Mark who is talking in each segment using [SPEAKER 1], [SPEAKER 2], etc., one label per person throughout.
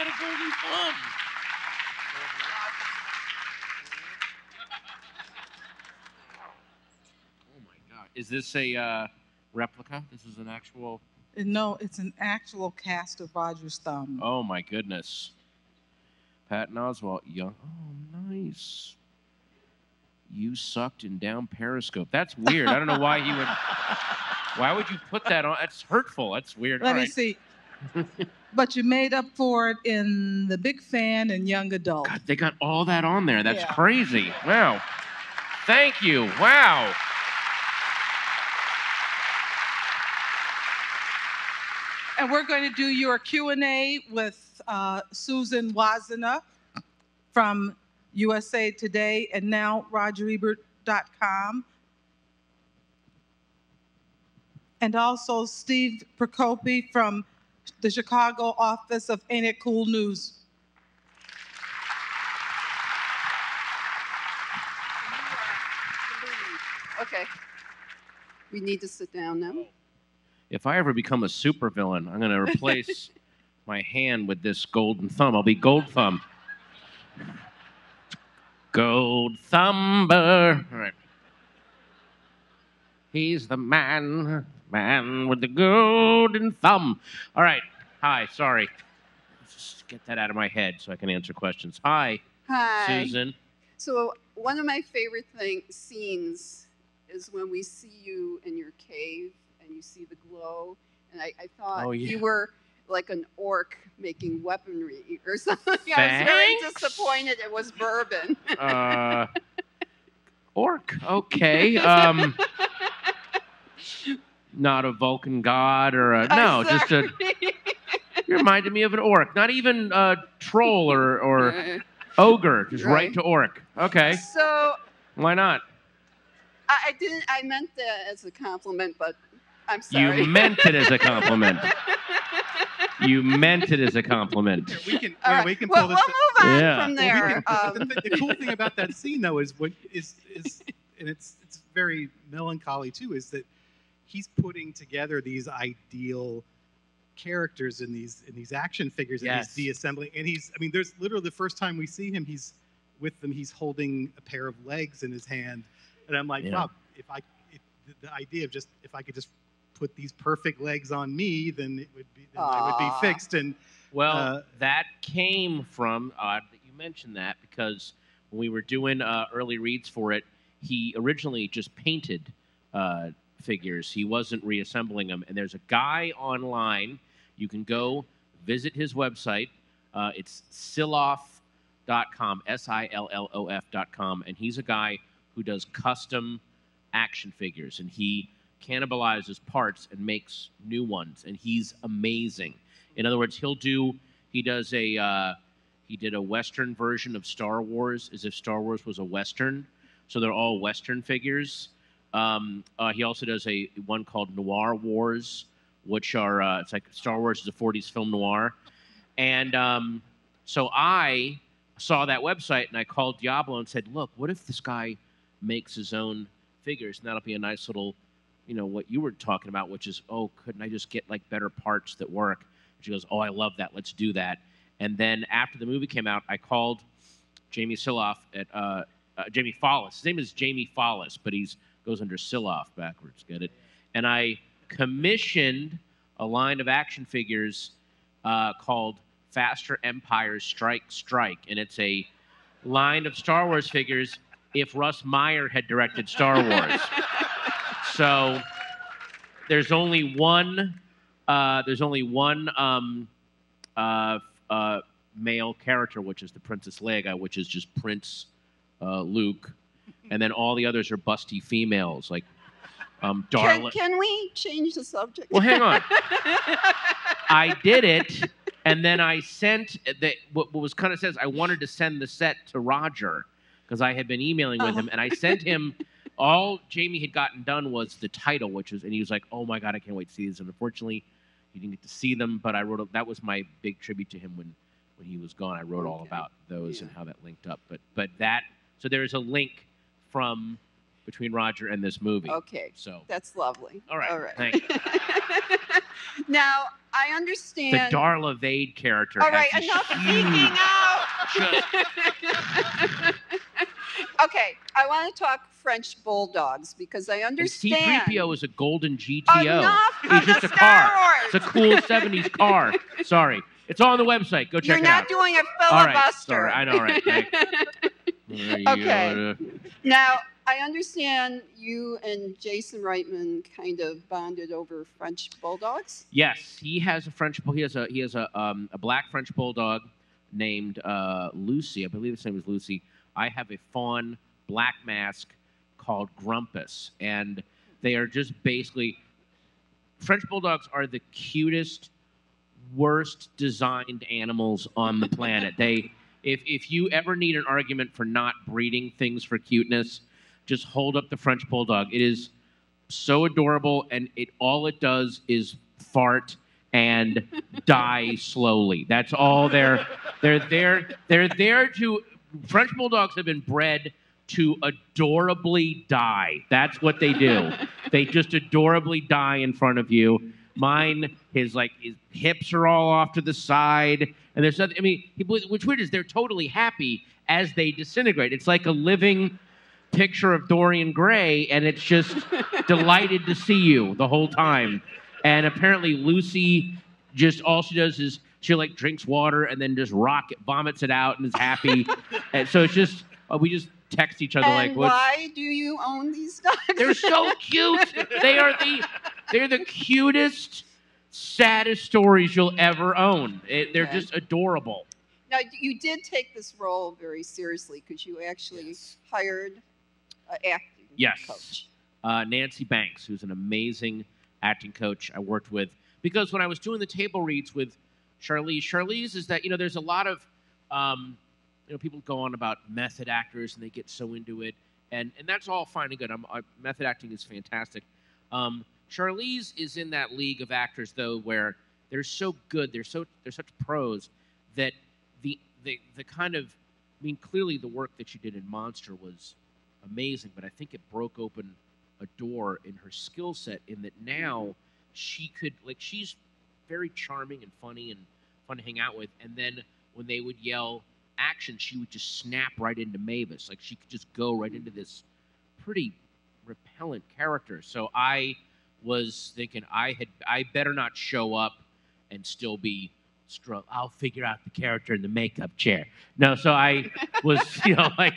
[SPEAKER 1] got a golden thumb. Oh my God! Is this a replica? This is an actual.
[SPEAKER 2] No, it's an actual cast of Roger's thumb.
[SPEAKER 1] Oh my goodness. Patton Oswalt, young. Oh, nice. You sucked in down Periscope. That's weird. I don't know why he would. Why would you put that on? That's hurtful. That's weird.
[SPEAKER 2] Let me see. But you made up for it in the big fan and young adult.
[SPEAKER 1] God, they got all that on there. That's crazy. Wow. Thank you. Wow.
[SPEAKER 2] And we're going to do your Q&A with Susan Wloszczyna from USA Today and now RogerEbert.com. And also Steve Prokopy from the Chicago office of Ain't It Cool News.
[SPEAKER 3] Okay. We need to sit down now.
[SPEAKER 1] If I ever become a supervillain, I'm going to replace my hand with this golden thumb. I'll be Gold Thumb. Gold Thumber. All right. He's the man with the golden thumb. All right. Hi. Sorry. Let's just get that out of my head so I can answer questions. Hi.
[SPEAKER 3] Hi.
[SPEAKER 1] Susan.
[SPEAKER 3] So one of my favorite scenes is when we see you in your cave and you see the glow. And I thought you were like an orc making weaponry or something.
[SPEAKER 1] Thanks.
[SPEAKER 3] I was very disappointed it was bourbon.
[SPEAKER 1] Orc. Okay. Not a Vulcan god or a... No, just a... You reminded me of an orc. Not even a troll or ogre. Just right to orc. Okay.
[SPEAKER 3] So...
[SPEAKER 1] Why not?
[SPEAKER 3] I didn't... I meant that as a compliment, but I'm sorry.
[SPEAKER 1] You meant it as a compliment. You meant it as a compliment.
[SPEAKER 4] We can
[SPEAKER 3] pull this. We'll move on from there.
[SPEAKER 4] The cool thing about that scene, though, is and it's very melancholy too, is that he's putting together these ideal characters in these action figures, and he's deassembling. And there's literally the first time we see him, he's with them. He's holding a pair of legs in his hand, and I'm like, wow, the idea of if I could just put these perfect legs on me, then I would be fixed. And
[SPEAKER 1] that came from odd that you mentioned that, because when we were doing early reads for it, he originally just painted figures. He wasn't reassembling them. And there's a guy online. You can go visit his website. It's Silloff.com, SILLOF.com, and he's a guy who does custom action figures, and he cannibalizes parts and makes new ones, and he's amazing. In other words, he did a Western version of Star Wars, as if Star Wars was a Western, so they're all Western figures. He also does one called Noir Wars, which are it's like Star Wars is a 40s film noir. And so I saw that website and I called Diablo and said, look, what if this guy makes his own figures? And that'll be a nice little, what you were talking about, which is, couldn't I just get like better parts that work? And she goes, I love that. Let's do that. And then after the movie came out, I called Jamie Silloff at Jamie Follis. His name is Jamie Follis, but he goes under Silloff backwards. Get it? And I commissioned a line of action figures called Faster Empires Strike. And it's a line of Star Wars figures if Russ Meyer had directed Star Wars. So there's only one male character, which is the Princess Leia, which is just Prince Luke, and then all the others are busty females, like Darla.
[SPEAKER 3] Can we change the subject?
[SPEAKER 1] Well, hang on. I did it, and then I sent what was kind of says I wanted to send the set to Roger because I had been emailing with him, and I sent him. All Jamie had gotten done was the title, and he was like, "Oh my God, I can't wait to see these." And unfortunately, he didn't get to see them. But I wrote that was my big tribute to him when he was gone. I wrote all about those and how that linked up. But so there is a link between Roger and this movie.
[SPEAKER 3] Okay.
[SPEAKER 1] So
[SPEAKER 3] that's lovely.
[SPEAKER 1] All right.
[SPEAKER 3] All right.
[SPEAKER 1] Thank you.
[SPEAKER 3] Now, I understand.
[SPEAKER 1] The Darla Vade character.
[SPEAKER 3] All right, enough geeking out. Okay, I want to talk French Bulldogs because I understand.
[SPEAKER 1] And C-3PO is a golden GTO.
[SPEAKER 3] Enough
[SPEAKER 1] He's just a car.
[SPEAKER 3] Wars.
[SPEAKER 1] It's a cool 70s car. Sorry. It's on the website. Go check it out.
[SPEAKER 3] You're not doing a filibuster.
[SPEAKER 1] All right, sorry. I know, right.
[SPEAKER 3] Okay. Now, I understand you and Jason Reitman kind of bonded over French Bulldogs.
[SPEAKER 1] Yes, he has a black French Bulldog named Lucy. I believe his name is Lucy. I have a fawn black mask called Grumpus, and they are just basically French Bulldogs are the cutest, worst designed animals on the planet. If you ever need an argument for not breeding things for cuteness, just hold up the French Bulldog. It is so adorable, and all it does is fart and die slowly. That's all they're there to. French Bulldogs have been bred to adorably die. That's what they do. They just adorably die in front of you. Mine, his hips are all off to the side, and there's nothing. I mean, what's weird is they're totally happy as they disintegrate. It's like a living picture of Dorian Gray, and it's just delighted to see you the whole time. And apparently, Lucy just all she does is she drinks water and then just vomits it out and is happy. And so it's just we just text each other
[SPEAKER 3] and why do you own these dogs?
[SPEAKER 1] They're so cute. They're the cutest, saddest stories you'll ever own. They're just adorable.
[SPEAKER 3] Now, you did take this role very seriously because you actually hired an acting coach.
[SPEAKER 1] Nancy Banks, who's an amazing acting coach I worked with. Because when I was doing the table reads with Charlize is that, there's a lot of, people go on about method actors and they get so into it. And that's all fine and good. Method acting is fantastic. Charlize is in that league of actors, though, where they're so good, they're such pros that the kind of, clearly the work that she did in Monster was amazing, but I think it broke open a door in her skill set in that now she could, she's very charming and funny and fun to hang out with, and then when they would yell action, she would just snap right into Mavis. She could just go right into this pretty repellent character. So I was thinking I better not show up and still be I'll figure out the character in the makeup chair. No, so I was, I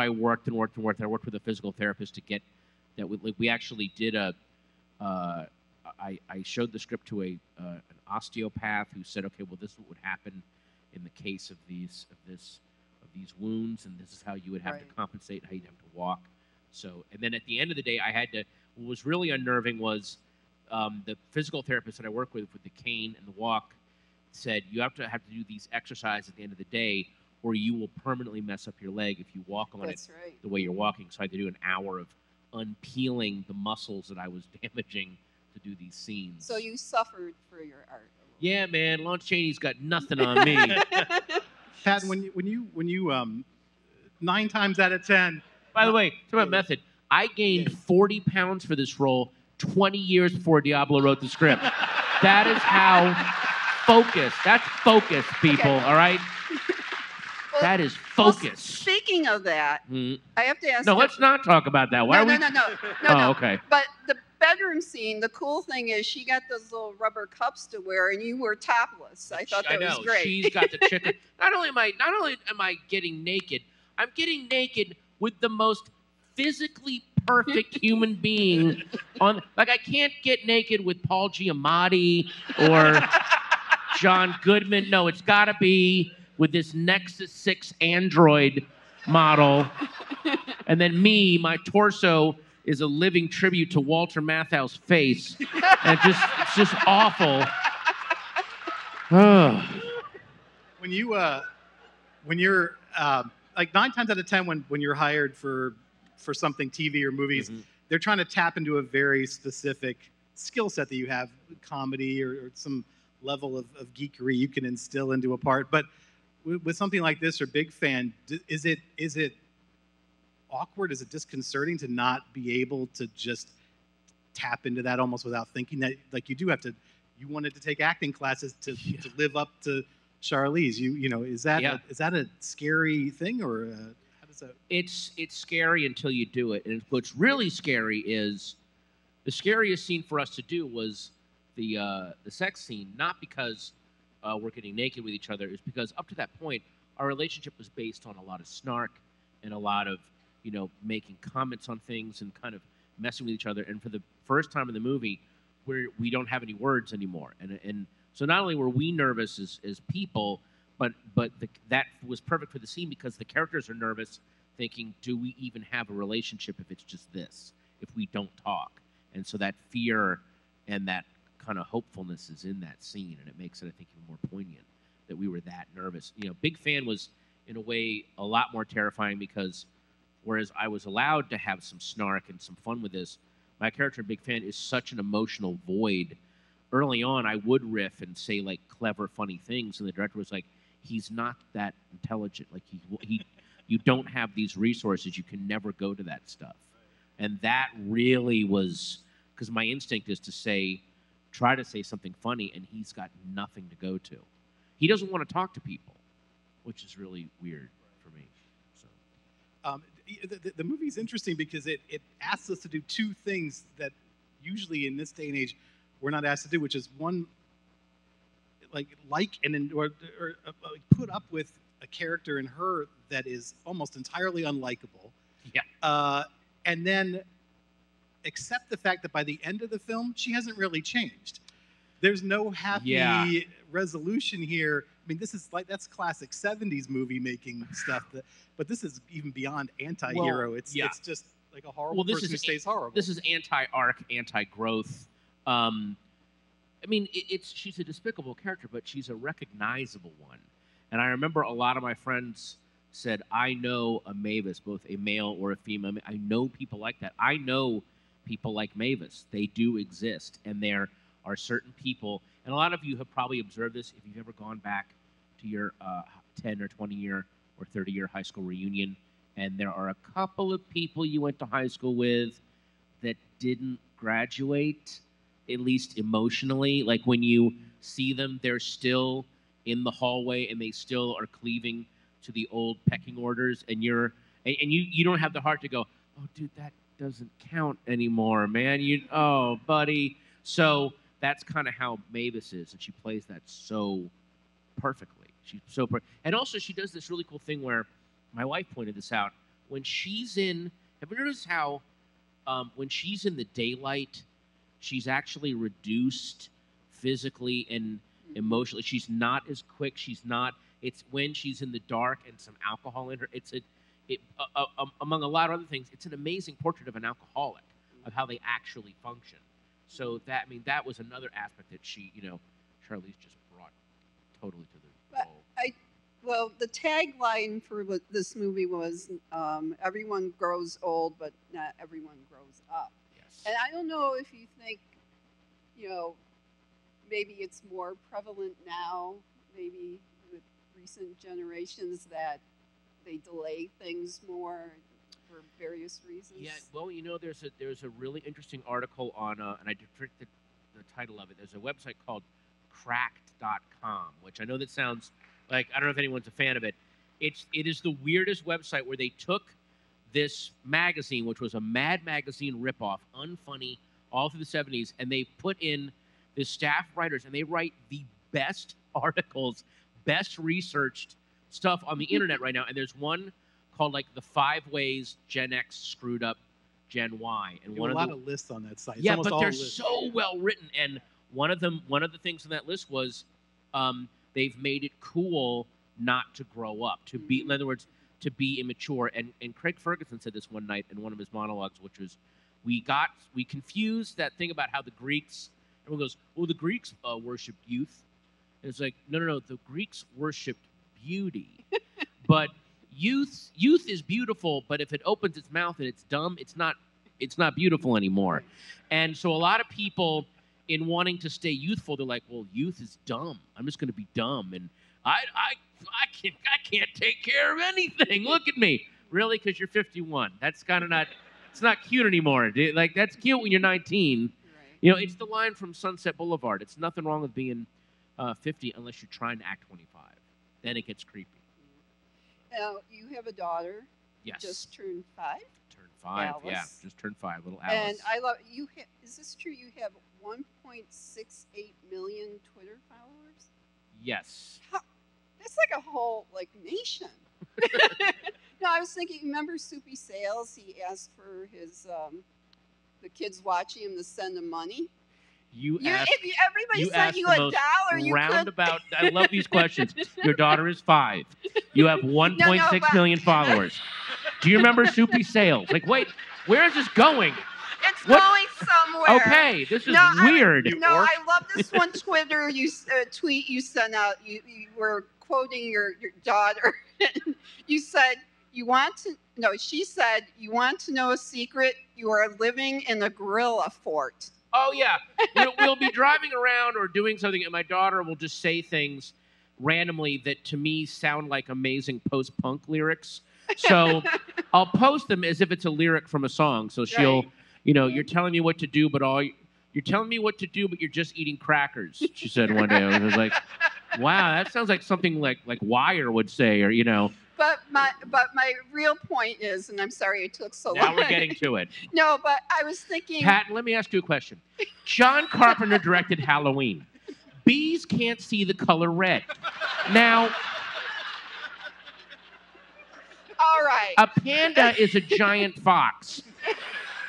[SPEAKER 1] worked and worked and worked. I worked with a physical therapist to get that. We actually did I showed the script to an osteopath who said, okay, well, this is what would happen in the case of these wounds, and this is how you would have to compensate, how you'd have to walk. So, and then at the end of the day, what was really unnerving was the physical therapist that I work with the cane and the walk said, you have to do these exercises at the end of the day, or you will permanently mess up your leg if you walk on it the way you're walking. So I had to do an hour of unpeeling the muscles that I was damaging to do these scenes.
[SPEAKER 3] So you suffered for your art.
[SPEAKER 1] Yeah, man. Lon Chaney's got nothing on me.
[SPEAKER 4] Patton, when you 9 times out of 10.
[SPEAKER 1] By the way, talk about method. I gained 40 pounds for this role 20 years before Diablo wrote the script. That is how focused. That's focus, people. Okay. All right. Well, that is focus. Well,
[SPEAKER 3] speaking of that, I have to ask.
[SPEAKER 1] No, let's not talk about that. Why are we?
[SPEAKER 3] No.
[SPEAKER 1] Okay.
[SPEAKER 3] But the bedroom scene, the cool thing is she got those little rubber cups to wear, and you were topless. I thought that was great.
[SPEAKER 1] She's got the chicken. Not only am I getting naked, I'm getting naked with the most physically perfect human being on. I can't get naked with Paul Giamatti or John Goodman. No, it's got to be with this Nexus 6 Android model. And then my torso is a living tribute to Walter Matthau's face. And it's just awful.
[SPEAKER 4] When you're 9 times out of 10 when you're hired for something TV or movies, they're trying to tap into a very specific skill set that you have, comedy or some level of geekery you can instill into a part. But with something like this or Big Fan, is it awkward? Is it disconcerting to not be able to just tap into that almost without thinking that, like, you do have to, you wanted to take acting classes to live up to Charlize. You know, is that a scary thing, or how does that?
[SPEAKER 1] It's scary until you do it. And what's really scary is the scariest scene for us to do was the sex scene, not because we're getting naked with each other, is because up to that point our relationship was based on a lot of snark and a lot of, you know, making comments on things and kind of messing with each other. And for the first time in the movie, we don't have any words anymore. And so not only were we nervous as people, but that was perfect for the scene because the characters are nervous, thinking, do we even have a relationship if it's just this, if we don't talk? And so that fear and that kind of hopefulness is in that scene, and it makes it, I think, even more poignant that we were that nervous. You know, Big Fan was, in a way, a lot more terrifying because whereas I was allowed to have some snark and some fun with this, my character in Big Fan is such an emotional void. Early on, I would riff and say, like, clever, funny things, and the director was like, he's not that intelligent. Like, you don't have these resources. You can never go to that stuff. And that really was, because my instinct is to try to say something funny, and he's got nothing to go to. He doesn't want to talk to people, which is really weird for me. So.
[SPEAKER 4] The movie's interesting because it asks us to do two things that usually in this day and age we're not asked to do, which is one, or put up with a character in her that is almost entirely unlikable.
[SPEAKER 1] Yeah.
[SPEAKER 4] And then accept the fact that by the end of the film, she hasn't really changed. There's no happy resolution here. I mean, this is that's classic 70s movie making stuff. But this is even beyond anti-hero.
[SPEAKER 1] Well,
[SPEAKER 4] it's just like a horrible person who stays horrible.
[SPEAKER 1] This is anti-arc, anti-growth. I mean, she's a despicable character, but she's a recognizable one. And I remember a lot of my friends said, I know a Mavis, both a male or a female. I know people like that. I know people like Mavis. They do exist. And there are certain people, and a lot of you have probably observed this if you've ever gone back to your 10 or 20-year or 30-year high school reunion, and there are a couple of people you went to high school with that didn't graduate, at least emotionally. Like when you see them, they're still in the hallway and they still are cleaving to the old pecking orders, and you don't have the heart to go, oh, dude, that doesn't count anymore, man. Oh, buddy. So that's kind of how Mavis is, and she plays that so perfectly. She's so and also she does this really cool thing where my wife pointed this out. When she's in, have you noticed how when she's in the daylight, she's actually reduced physically and emotionally. She's not as quick. She's not. It's when she's in the dark and some alcohol in her. Among a lot of other things, it's an amazing portrait of an alcoholic, of how they actually function. So that was another aspect that Charlize just brought totally to the role.
[SPEAKER 3] Well, the tagline for this movie was, everyone grows old, but not everyone grows up.
[SPEAKER 1] Yes.
[SPEAKER 3] And I don't know if you think, maybe it's more prevalent now, maybe with recent generations, that they delay things more for various reasons.
[SPEAKER 1] Yeah, well, there's a really interesting article on, and I forget the title of it. There's a website called cracked.com, which I know that sounds like, I don't know if anyone's a fan of it. It is the weirdest website where they took this magazine, which was a Mad Magazine ripoff, unfunny, all through the 70s, and they put in the staff writers, and they write the best articles, best researched stuff on the internet right now. And there's one called like the 5 ways Gen X screwed up Gen Y, and
[SPEAKER 4] a lot of lists on that site.
[SPEAKER 1] Yeah, but they're so well written. And one of the things on that list was they've made it cool not to grow up, to be, in other words, to be immature. And Craig Ferguson said this one night in one of his monologues, which was, we confused that thing about how the Greeks. Everyone goes, well, the Greeks worshipped youth. And it's like, no, the Greeks worshipped beauty. But youth is beautiful, but if it opens its mouth and it's dumb, it's not beautiful anymore. And so a lot of people, in wanting to stay youthful, they're like, well, youth is dumb. I'm just going to be dumb, and I can't take care of anything. Look at me. Really? Because you're 51. That's kind of not. It's not cute anymore. Dude. Like, that's cute when you're 19.
[SPEAKER 3] Right.
[SPEAKER 1] You know, it's the line from Sunset Boulevard. It's nothing wrong with being 50 unless you're trying to act 25. Then it gets creepy.
[SPEAKER 3] Now, you have a daughter.
[SPEAKER 1] Yes.
[SPEAKER 3] Just turned 5.
[SPEAKER 1] Turned 5,
[SPEAKER 3] Alice.
[SPEAKER 1] yeah. Just turned 5, little Alice.
[SPEAKER 3] And I love you. Is this true? You have 1.68 million Twitter followers.
[SPEAKER 1] Yes.
[SPEAKER 3] That's like a whole nation. No, I was thinking. Remember Soupy Sales? He asked for his the kids watching him to send him money. If everybody sent you $1, you
[SPEAKER 1] roundabout. I love these questions. Your daughter is 5. You have 1.6 million followers. Do you remember Soupy Sales? Like, wait, where is this going?
[SPEAKER 3] It's going somewhere.
[SPEAKER 1] Okay, this is weird.
[SPEAKER 3] I love this one Twitter tweet you sent out. You were quoting your daughter. You said, she said, you want to know a secret? You are living in a gorilla fort.
[SPEAKER 1] Oh, yeah. We'll be driving around or doing something, and my daughter will just say things randomly that to me sound like amazing post-punk lyrics. So I'll post them as if it's a lyric from a song. So she'll, you're telling me what to do, but you're telling me what to do, but you're just eating crackers, she said one day. I was like, wow, that sounds like something like Wire would say, or,
[SPEAKER 3] But my real point is, and I'm sorry it took so long.
[SPEAKER 1] Now we're getting to it.
[SPEAKER 3] No, but I was thinking...
[SPEAKER 1] Patton, let me ask you a question. John Carpenter directed Halloween. Bees can't see the color red. Now...
[SPEAKER 3] All right.
[SPEAKER 1] A panda is a giant fox.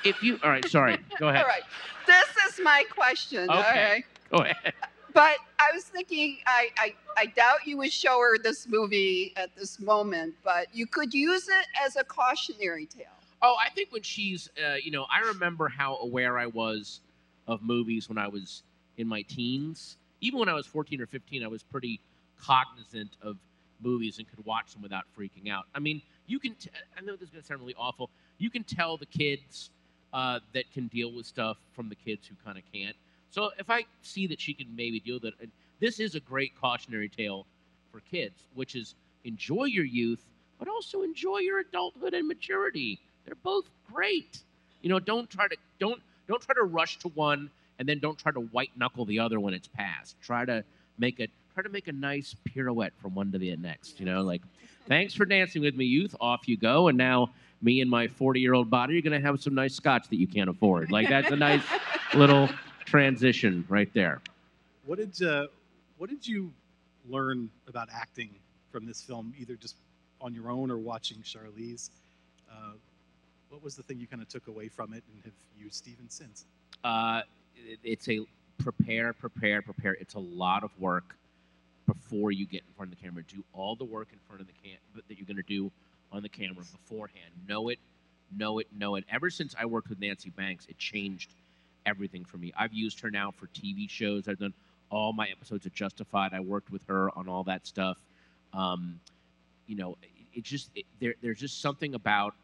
[SPEAKER 1] All right, sorry. Go ahead.
[SPEAKER 3] All right. This is my question.
[SPEAKER 1] Okay. Go ahead.
[SPEAKER 3] But I was thinking, I doubt you would show her this movie at this moment, but you could use it as a cautionary tale.
[SPEAKER 1] Oh, I think when she's, I remember how aware I was of movies when I was in my teens. Even when I was 14 or 15, I was pretty cognizant of movies and could watch them without freaking out. I mean, you can, I know this is going to sound really awful, you can tell the kids that can deal with stuff from the kids who kind of can't. So if I see that she can maybe deal with it, this is a great cautionary tale for kids, which is enjoy your youth, but also enjoy your adulthood and maturity. They're both great. Don't try to rush to one, and then don't try to white knuckle the other when it's past. Try to make a nice pirouette from one to the next. Thanks for dancing with me, youth. Off you go, and now me and my 40-year-old body are gonna have some nice scotch that you can't afford. That's a nice little transition right there.
[SPEAKER 4] What did you learn about acting from this film, either just on your own or watching Charlize? What was the thing you kind of took away from it and have used even since?
[SPEAKER 1] It's a prepare. It's a lot of work before you get in front of the camera. Do all the work in front of the that you're going to do on the camera beforehand. Know it. Ever since I worked with Nancy Banks, it changed everything for me. I've used her now for TV shows. I've done all my episodes of Justified. I worked with her on all that stuff. There's just something about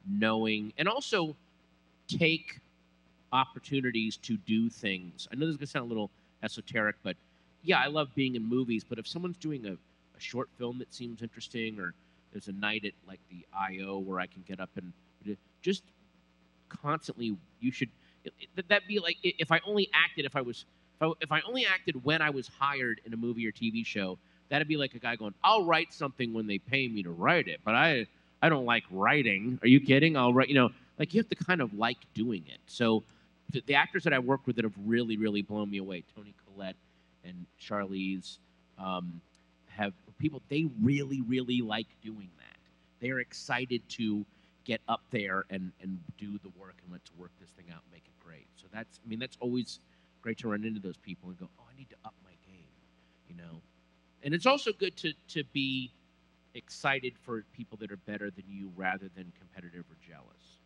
[SPEAKER 1] knowing, and also take opportunities to do things. I know this is going to sound a little esoteric, but yeah, I love being in movies, but if someone's doing a short film that seems interesting, or there's a night at the I.O. where I can get up and just constantly, you should, that'd be like if I only acted, if I only acted when I was hired in a movie or TV show, that'd be like a guy going, I'll write something when they pay me to write it, but I don't like writing. Are you kidding? I'll write, you have to kind of like doing it. So the actors that I worked with that have really, really blown me away, Toni Collette and Charlize, have people, they really, really like doing that. They're excited to get up there and do the work, and let's work this thing out and make it great. So that's always great to run into those people and go, oh, I need to up my game, And it's also good to be excited for people that are better than you rather than competitive or jealous.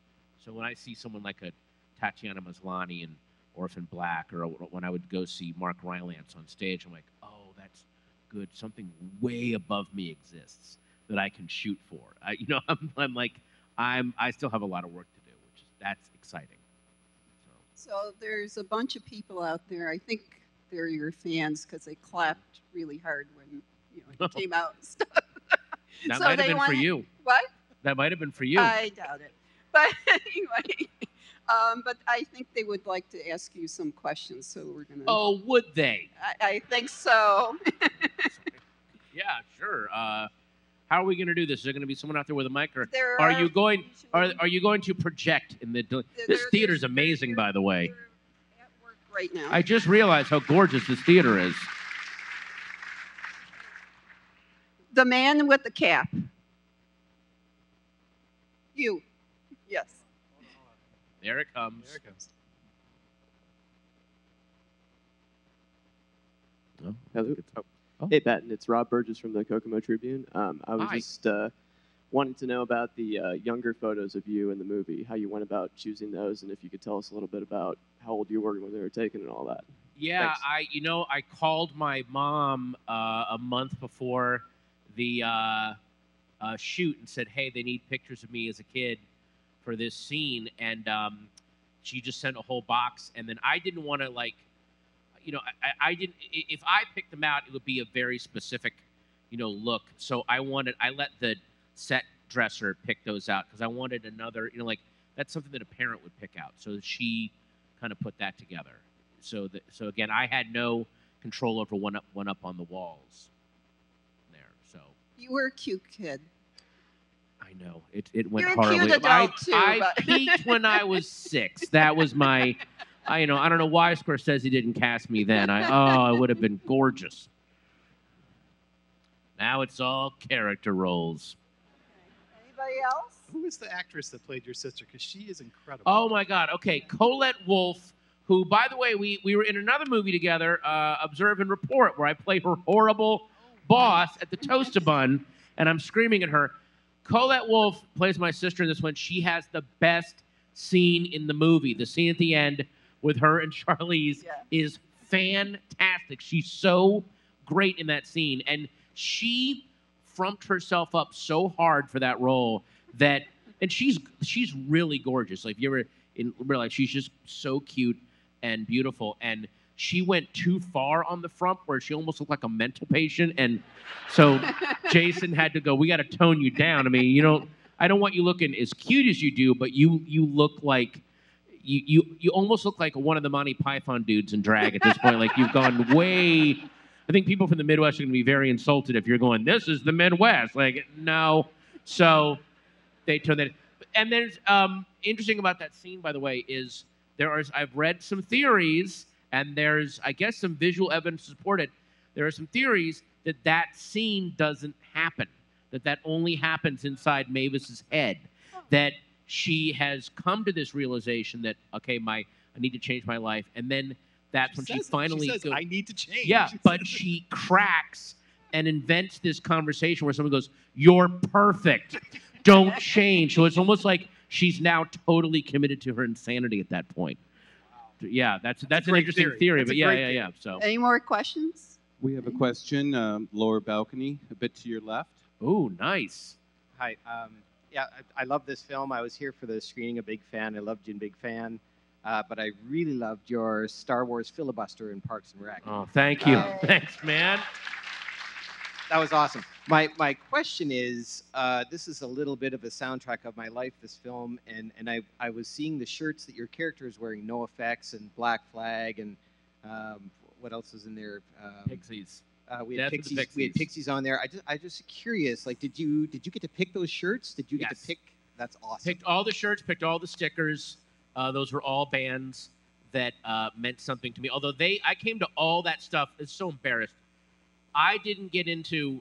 [SPEAKER 1] So when I see someone like a Tatiana Maslany in Orphan Black, or when I would go see Mark Rylance on stage, I'm like, oh, that's good. Something way above me exists that I can shoot for. I still have a lot of work to do, that's exciting.
[SPEAKER 3] So there's a bunch of people out there. I think they're your fans because they clapped really hard when he came out and stuff.
[SPEAKER 1] That might have been for you.
[SPEAKER 3] What?
[SPEAKER 1] That might have been for you.
[SPEAKER 3] I doubt it. But anyway, but I think they would like to ask you some questions, so we're gonna.
[SPEAKER 1] Oh, would they?
[SPEAKER 3] I think so.
[SPEAKER 1] Yeah, sure. How are we going to do this? Is there going to be someone out there with a mic, or
[SPEAKER 3] There
[SPEAKER 1] are you going? Are you going to project in the? This theater's amazing, by the way.
[SPEAKER 3] At work right now.
[SPEAKER 1] I just realized how gorgeous this theater is.
[SPEAKER 3] The man with the cap. You. Yes.
[SPEAKER 1] There it comes.
[SPEAKER 4] There it comes.
[SPEAKER 1] Oh,
[SPEAKER 5] Hello.
[SPEAKER 1] Oh.
[SPEAKER 5] Hey, Patton. It's Rob Burgess from the Kokomo Tribune. I was
[SPEAKER 1] Hi.
[SPEAKER 5] just wanting to know about the younger photos of you in the movie, how you went about choosing those, and if you could tell us a little bit about how old you were when they were taken and all that.
[SPEAKER 1] Yeah,
[SPEAKER 5] Thanks.
[SPEAKER 1] I called my mom a month before the shoot and said, hey, they need pictures of me as a kid for this scene, and she just sent a whole box, and then I didn't want to, like, I didn't, if I picked them out, it would be a very specific, look, so I let the set dresser pick those out, because I wanted another, that's something that a parent would pick out, so she kind of put that together. So again, I had no control over one up on the walls there, so.
[SPEAKER 3] You were a cute kid.
[SPEAKER 1] I know it went
[SPEAKER 3] You're a
[SPEAKER 1] horribly.
[SPEAKER 3] cute adult too,
[SPEAKER 1] I
[SPEAKER 3] but-
[SPEAKER 1] peaked when I was 6. That was my, I don't know why Scorsese didn't cast me then. I would have been gorgeous. Now it's all character roles.
[SPEAKER 3] Anybody else?
[SPEAKER 4] Who is the actress that played your sister? Because she is incredible.
[SPEAKER 1] Oh my God. Okay, Colette Wolfe, who, by the way, we were in another movie together, Observe and Report, where I played her horrible boss at the Toast-A-Bun, and I'm screaming at her. Colette Wolfe plays my sister in this one. She has the best scene in the movie. The scene at the end with her and Charlize is fantastic. She's so great in that scene. And she frumped herself up so hard for that role that, and she's really gorgeous. Like, if you ever in real life, she's just so cute and beautiful. And she went too far on the front where she almost looked like a mental patient. And so Jason had to go, we got to tone you down. I mean, I don't want you looking as cute as you do, but you look like, you almost look like one of the Monty Python dudes in drag at this point. Like, you've gone way, I think people from the Midwest are going to be very insulted if you're going, this is the Midwest. Like, no. So they turned that. And there's, interesting about that scene, by the way, is I've read some theories, and there's, I guess, some visual evidence to support it. There are some theories that scene doesn't happen, that only happens inside Mavis's head, that she has come to this realization that, okay, I need to change my life, and then that's when she finally
[SPEAKER 4] says, I need to change.
[SPEAKER 1] Yeah, but she cracks and invents this conversation where someone goes, you're perfect, don't change. So it's almost like she's now totally committed to her insanity at that point. Yeah, that's an interesting theory, but yeah. So,
[SPEAKER 3] any more questions?
[SPEAKER 6] We have a question, lower balcony, a bit to your left.
[SPEAKER 1] Oh, nice.
[SPEAKER 7] Hi. Yeah, I love this film. I was here for the screening, a big fan. I loved you, big fan. But I really loved your Star Wars filibuster in Parks and Rec.
[SPEAKER 1] Oh, thank you. Thanks, man.
[SPEAKER 7] That was awesome. My question is, this is a little bit of a soundtrack of my life, this film, and I was seeing the shirts that your character is wearing, No Effects and Black Flag, and what else is in there?
[SPEAKER 1] Pixies.
[SPEAKER 7] We had Pixies on there. I just curious, like, did you get to pick those shirts? Did you get to pick? That's awesome.
[SPEAKER 1] Picked all the shirts, picked all the stickers. Those were all bands that meant something to me. Although I came to all that stuff. It's so embarrassed. I didn't get into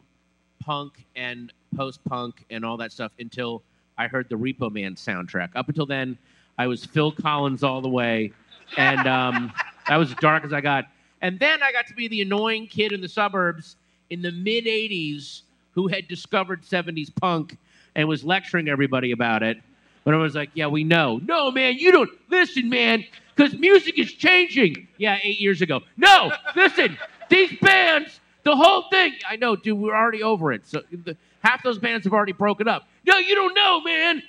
[SPEAKER 1] punk and post-punk and all that stuff until I heard the Repo Man soundtrack. Up until then, I was Phil Collins all the way, and that was as dark as I got. And then I got to be the annoying kid in the suburbs in the mid-'80s who had discovered 70s punk and was lecturing everybody about it. But I was like, yeah, we know. No, man, you don't. Listen, man, because music is changing. Yeah, 8 years ago. No, listen, these bands, the whole thing. I know, dude, we're already over it. So half those bands have already broken up. No, you don't know, man.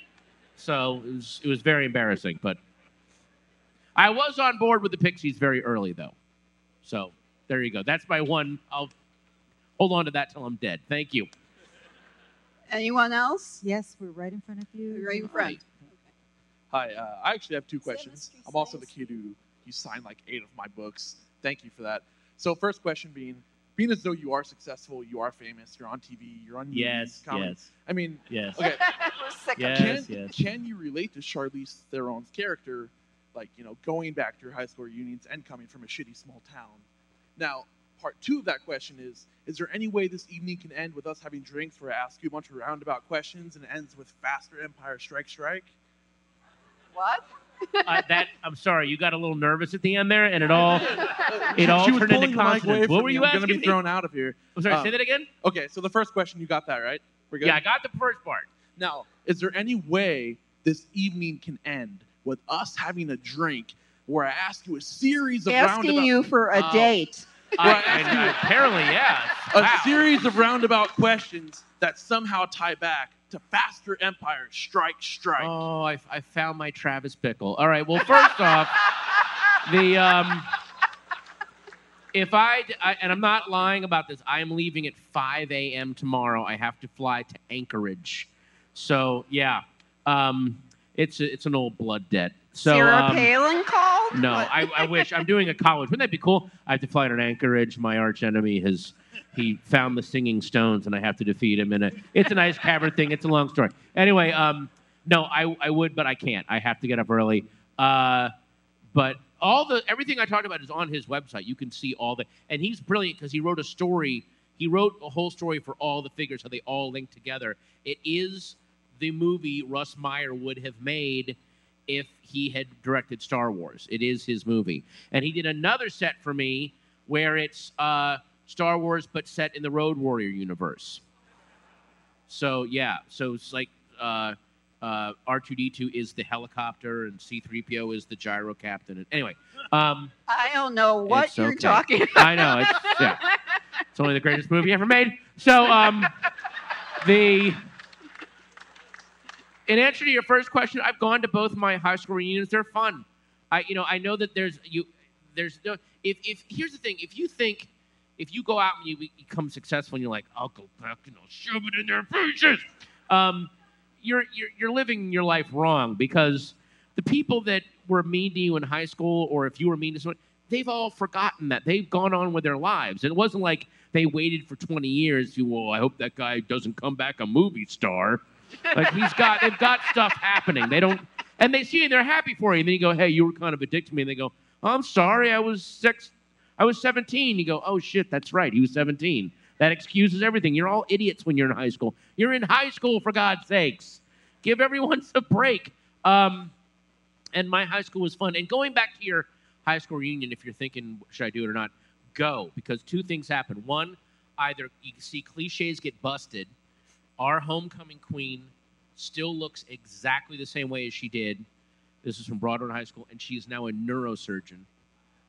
[SPEAKER 1] So it was very embarrassing. But I was on board with the Pixies very early, though. So there you go. That's my one. I'll hold on to that till I'm dead. Thank you.
[SPEAKER 3] Anyone else?
[SPEAKER 8] Yes, we're right in front of you.
[SPEAKER 3] Right in front.
[SPEAKER 8] Hi, I actually have two questions.
[SPEAKER 3] Mystery
[SPEAKER 8] I'm also the
[SPEAKER 3] Science.
[SPEAKER 8] kid who you signed like 8 of my books. Thank you for that. So first question being as though you are successful, you are famous, you're on TV, you're on movies, comedy.
[SPEAKER 1] Yes.
[SPEAKER 8] I mean,
[SPEAKER 1] Yes.
[SPEAKER 8] okay,
[SPEAKER 3] We're sick of
[SPEAKER 1] Yes.
[SPEAKER 8] can you relate to Charlize Theron's character, like, you know, going back to your high school reunions and coming from a shitty small town? Now, part 2 of that question is there any way this evening can end with us having drinks where I ask you a bunch of roundabout questions and it ends with faster Empire Strike Strike?
[SPEAKER 3] What?
[SPEAKER 1] I'm sorry, you got a little nervous at the end there, and it all
[SPEAKER 8] She was
[SPEAKER 1] turned into
[SPEAKER 8] pulling the mic away
[SPEAKER 1] consonants. What
[SPEAKER 8] from
[SPEAKER 1] were
[SPEAKER 8] me.
[SPEAKER 1] you
[SPEAKER 8] I'm
[SPEAKER 1] asking
[SPEAKER 8] gonna be
[SPEAKER 1] me?
[SPEAKER 8] thrown out of here.
[SPEAKER 1] I'm sorry, say that again?
[SPEAKER 8] Okay, so the first question, you got that, right? We're good?
[SPEAKER 1] Yeah, I got the first part.
[SPEAKER 8] Now, is there any way this evening can end with us having a drink where I ask you a series of
[SPEAKER 3] Asking you for a
[SPEAKER 1] Oh.
[SPEAKER 3] date.
[SPEAKER 1] Apparently, yeah.
[SPEAKER 8] a
[SPEAKER 1] Wow.
[SPEAKER 8] series of roundabout questions that somehow tie back to faster Empire Strike Strike?
[SPEAKER 1] Oh, I found my Travis Bickle. All right. Well, first off, if and I'm not lying about this, I am leaving at 5 a.m. tomorrow. I have to fly to Anchorage. So yeah, it's an old blood debt. So
[SPEAKER 3] Sarah Palin called?
[SPEAKER 1] no,
[SPEAKER 3] What?
[SPEAKER 1] I wish. I'm doing a college. Wouldn't that be cool? I have to fly to Anchorage. My arch enemy he found the Singing Stones, and I have to defeat him. And it's an ice cavern thing. It's a long story. Anyway, no, I would, but I can't. I have to get up early. But everything I talked about is on his website. You can see and he's brilliant because he wrote a story. He wrote a whole story for all the figures, how they all link together. It is the movie Russ Meyer would have made if he had directed Star Wars. It is his movie. And he did another set for me where it's Star Wars but set in the Road Warrior universe. So yeah, so it's like R2-D2 is the helicopter and C-3PO is the gyro captain. And anyway,
[SPEAKER 3] I don't know what
[SPEAKER 1] it's
[SPEAKER 3] you're
[SPEAKER 1] okay.
[SPEAKER 3] talking about.
[SPEAKER 1] I know, it's only the greatest movie ever made. So in answer to your first question, I've gone to both my high school reunions. They're fun. I know that there's no. If here's the thing, if you go out and you become successful and you're like, I'll go back and I'll shove it in their faces, you're living your life wrong, because the people that were mean to you in high school, or if you were mean to someone, they've all forgotten that. They've gone on with their lives. It wasn't like they waited for 20 years to, well, I hope that guy doesn't come back a movie star. Like they've got stuff happening. They don't, and they see you and they're happy for you. And then you go, hey, you were kind of a dick to me. And they go, oh, I'm sorry, I was 17. You go, oh shit, that's right, he was 17. That excuses everything. You're all idiots when you're in high school. You're in high school, for God's sakes. Give everyone a break. And my high school was fun. And going back to your high school reunion, if you're thinking, should I do it or not, go. Because two things happen. One, either you see cliches get busted. Our homecoming queen still looks exactly the same way as she did. This is from Broadway High School, and she is now a neurosurgeon,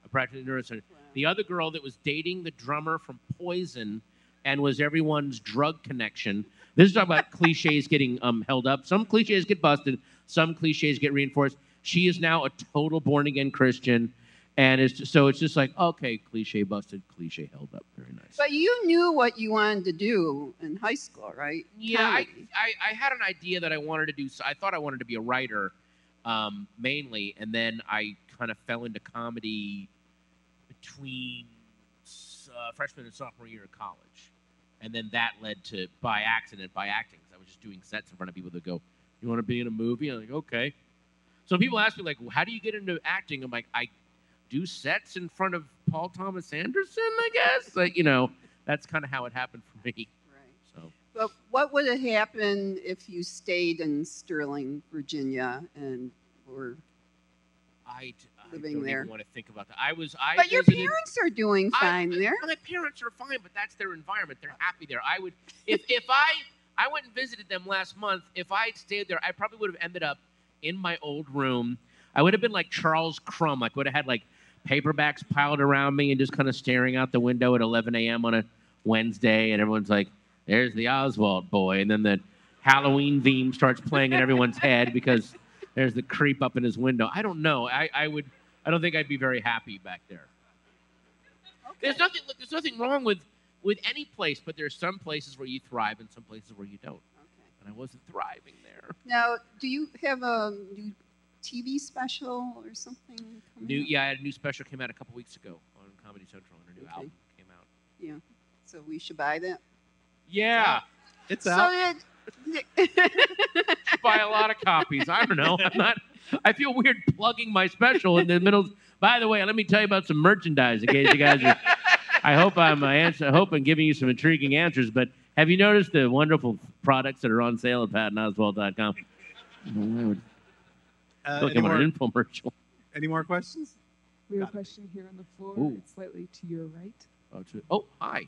[SPEAKER 1] a practicing neurosurgeon. Wow. The other girl that was dating the drummer from Poison and was everyone's drug connection. This is talking about cliches getting held up. Some cliches get busted. Some cliches get reinforced. She is now a total born-again Christian. And it's just like, okay, cliche busted, cliche held up. Very nice.
[SPEAKER 3] But you knew what you wanted to do in high school, right?
[SPEAKER 1] Yeah, I had an idea that I wanted to do. I thought I wanted to be a writer, mainly, and then I kind of fell into comedy between freshman and sophomore year of college, and then that led to by acting. Because I was just doing sets in front of people that go, "You want to be in a movie?" I'm like, "Okay." So people ask me like, well, "How do you get into acting?" I'm like, I do sets in front of Paul Thomas Anderson, I guess. Like, that's kind of how it happened for me.
[SPEAKER 3] Right.
[SPEAKER 1] So.
[SPEAKER 3] But what would have happened if you stayed in Sterling, Virginia, and were
[SPEAKER 1] I
[SPEAKER 3] living
[SPEAKER 1] don't
[SPEAKER 3] there?
[SPEAKER 1] even want to think about that.
[SPEAKER 3] But your parents are doing fine there.
[SPEAKER 1] My parents are fine, but that's their environment. They're happy there. I would, if I went and visited them last month. If I'd stayed there, I probably would have ended up in my old room. I would have been like Charles Crumb. Like would have had like paperbacks piled around me and just kind of staring out the window at 11 a.m. on a Wednesday, and everyone's like, "There's the Oswalt boy," and then the Halloween theme starts playing in everyone's head because there's the creep up in his window. I don't know. I don't think I'd be very happy back there. Okay. There's nothing wrong with any place, but there's some places where you thrive and some places where you don't.
[SPEAKER 3] Okay.
[SPEAKER 1] And I wasn't thriving there.
[SPEAKER 3] Now, do you have TV special or something?
[SPEAKER 1] Yeah, I had a new special came out a couple weeks ago on Comedy Central, and a new album came out.
[SPEAKER 3] Yeah, so we should buy that.
[SPEAKER 1] Yeah,
[SPEAKER 4] it's out.
[SPEAKER 1] Should buy a lot of copies. I don't know. I feel weird plugging my special in the middle. By the way, let me tell you about some merchandise in case you guys are. I hope I'm giving you some intriguing answers. But have you noticed the wonderful products that are on sale at PattonOswalt.com? Look, I'm on an infomercial.
[SPEAKER 4] Any more questions?
[SPEAKER 9] We have a question here on the floor.
[SPEAKER 1] Ooh.
[SPEAKER 9] It's slightly to your right.
[SPEAKER 1] Hi.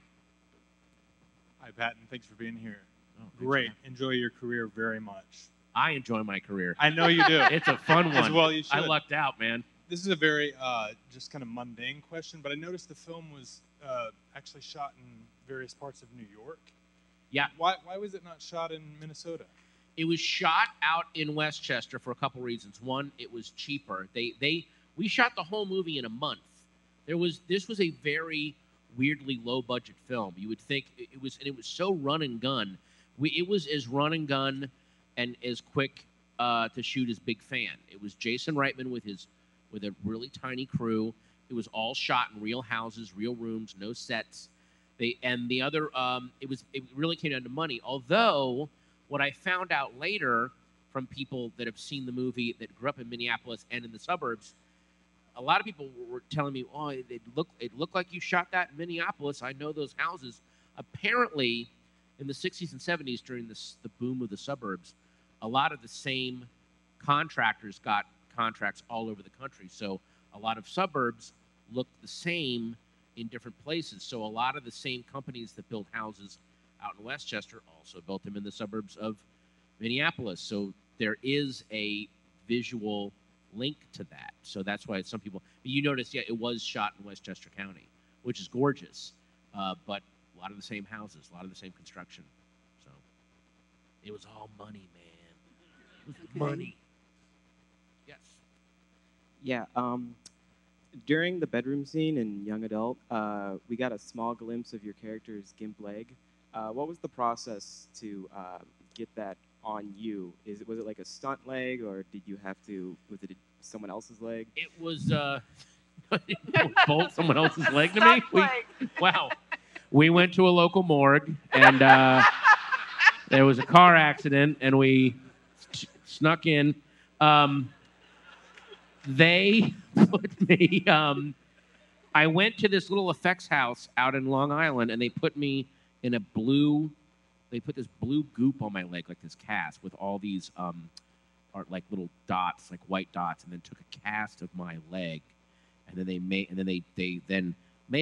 [SPEAKER 10] Hi, Patton. Thanks for being here.
[SPEAKER 1] Oh,
[SPEAKER 10] Great. Enjoy your career very much.
[SPEAKER 1] I enjoy my career.
[SPEAKER 10] I know you do.
[SPEAKER 1] It's a fun one.
[SPEAKER 10] As well you should.
[SPEAKER 1] I lucked out, man.
[SPEAKER 10] This is a very just kind of mundane question, but I noticed the film was actually shot in various parts of New York.
[SPEAKER 1] Yeah.
[SPEAKER 10] Why was it not shot in Minnesota?
[SPEAKER 1] It was shot out in Westchester for a couple reasons. One, it was cheaper. We shot the whole movie in a month. This was a very weirdly low budget film. You would think it was so run and gun. It was as run and gun and as quick to shoot as Big Fan. It was Jason Reitman with a really tiny crew. It was all shot in real houses, real rooms, no sets. It really came down to money. Although what I found out later from people that have seen the movie that grew up in Minneapolis and in the suburbs, a lot of people were telling me, "Oh, it looked like you shot that in Minneapolis. I know those houses." Apparently, in the 60s and 70s, during the boom of the suburbs, a lot of the same contractors got contracts all over the country. So a lot of suburbs look the same in different places. So a lot of the same companies that build houses out in Westchester also built them in the suburbs of Minneapolis. So there is a visual link to that. So that's why some people, you notice, yeah, it was shot in Westchester County, which is gorgeous, but a lot of the same houses, a lot of the same construction. So it was all money, man. It was money. Yes.
[SPEAKER 5] Yeah. During the bedroom scene in Young Adult, we got a small glimpse of your character's GIMP leg. What was the process to get that on you? Was it like a stunt leg, or did you have to? Was it someone else's leg?
[SPEAKER 1] It was bolt someone else's leg to me. Wow. We went to a local morgue, and there was a car accident, and we snuck in. They put me. I went to this little effects house out in Long Island, and they put me in a blue. They put this blue goop on my leg, like this cast with all these like little dots, like white dots, and then took a cast of my leg, and then they made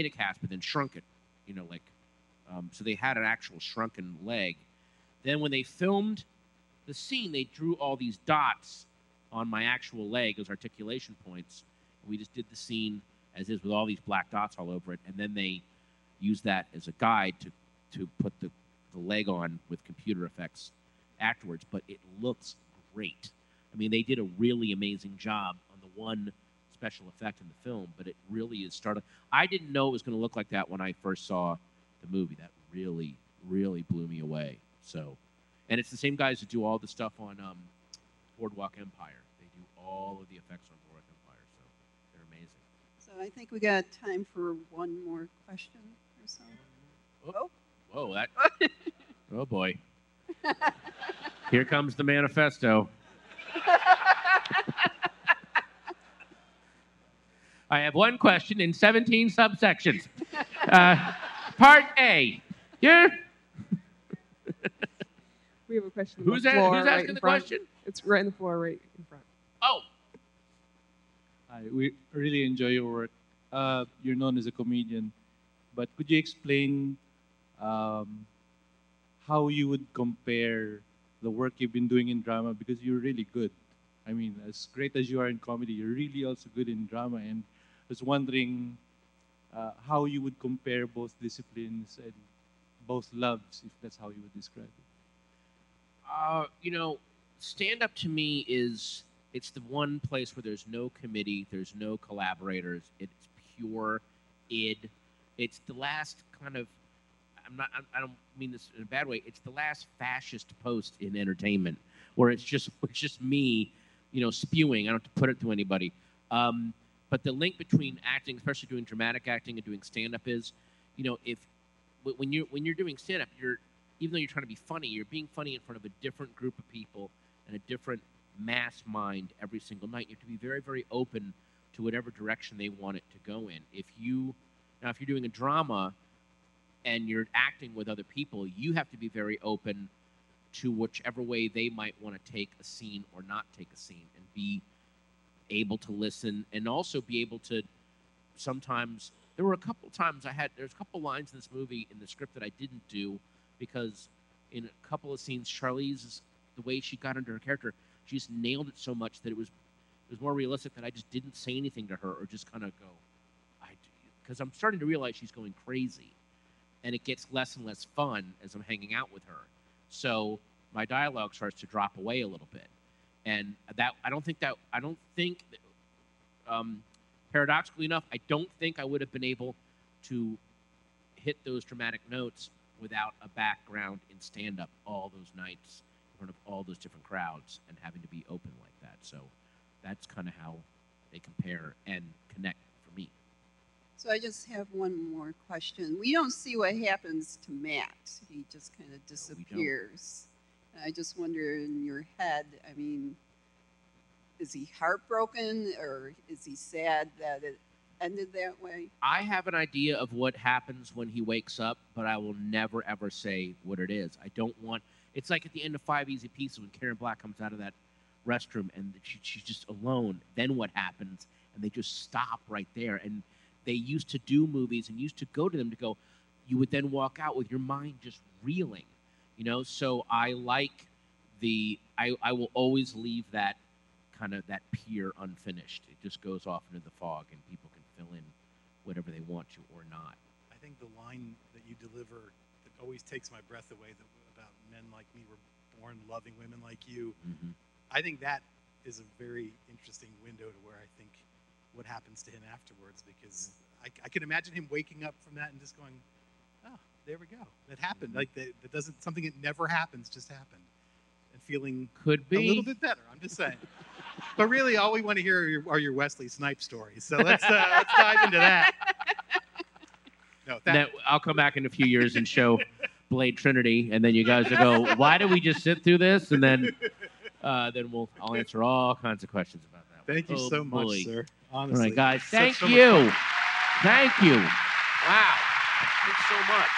[SPEAKER 1] a cast, but then shrunk it, so they had an actual shrunken leg. Then when they filmed the scene, they drew all these dots on my actual leg as articulation points. We just did the scene as is with all these black dots all over it, and then they used that as a guide to put the leg on with computer effects afterwards. But it looks great. I mean, they did a really amazing job on the one special effect in the film, but it really is starting. I didn't know it was going to look like that when I first saw the movie. That really, really blew me away. So, and it's the same guys that do all the stuff on Boardwalk Empire. They do all of the effects on Boardwalk Empire, so they're amazing.
[SPEAKER 3] So I think we got time for one more question or so.
[SPEAKER 1] Oh. Whoa, that. Oh, boy. Here comes the manifesto. I have one question in 17 subsections. Part A. Here.
[SPEAKER 9] We have a question.
[SPEAKER 1] Who's asking the question?
[SPEAKER 9] It's right on the floor, right in front.
[SPEAKER 1] Oh.
[SPEAKER 11] Hi, we really enjoy your work. You're known as a comedian, but could you explain how you would compare the work you've been doing in drama, because you're really good. I mean, as great as you are in comedy, you're really also good in drama. And I was wondering how you would compare both disciplines and both loves, if that's how you would describe it.
[SPEAKER 1] Stand-up to me it's the one place where there's no committee, there's no collaborators. It's pure id. It's the last kind of, I don't mean this in a bad way, it's the last fascist post in entertainment, where it's just me spewing. I don't have to put it to anybody. But the link between acting, especially doing dramatic acting and doing stand-up, is, when you're doing stand-up, even though you're trying to be funny, you're being funny in front of a different group of people and a different mass mind every single night. You have to be very, very open to whatever direction they want it to go in. If you're doing a drama and you're acting with other people, you have to be very open to whichever way they might want to take a scene or not take a scene, and be able to listen, and also be able to sometimes. There were a couple times there's a couple lines in this movie in the script that I didn't do, because in a couple of scenes, Charlize, the way she got into her character, she just nailed it so much that it was more realistic that I just didn't say anything to her, or just kind of go, because I'm starting to realize she's going crazy, and it gets less and less fun as I'm hanging out with her. So my dialogue starts to drop away a little bit, and paradoxically enough, I don't think I would have been able to hit those dramatic notes without a background in stand-up all those nights in front of all those different crowds and having to be open like that. So that's kind of how they compare and connect for me.
[SPEAKER 3] So I just have one more question. We don't see what happens to Matt. He just kind of disappears. I just wonder, in your head, I mean, is he heartbroken, or is he sad that it ended that way?
[SPEAKER 1] I have an idea of what happens when he wakes up, but I will never, ever say what it is. I don't want... It's like at the end of 5 Easy Pieces when Karen Black comes out of that restroom and she's just alone. Then what happens? And they just stop right there. And they used to do movies and used to go to them to go, you would then walk out with your mind just reeling, So I like I will always leave that kind of that pier unfinished. It just goes off into the fog, and people can fill in whatever they want to or not.
[SPEAKER 4] I think the line that you deliver that always takes my breath away, about men like me were born loving women like you, I think that is a very interesting window to where I think what happens to him afterwards, because I can imagine him waking up from that and just going, oh, there we go. That happened. Like that doesn't, something that never happens just happened. And feeling a little bit better. I'm just saying. But really, all we want to hear are your Wesley Snipes stories. So let's dive into that. No,
[SPEAKER 1] I'll come back in a few years and show Blade Trinity, and then you guys will go, why did we just sit through this? And then I'll answer all kinds of questions about that.
[SPEAKER 4] Thank you so much, sir. Honestly.
[SPEAKER 1] All right, guys. Thank you. Thank you. Wow. Thanks so much.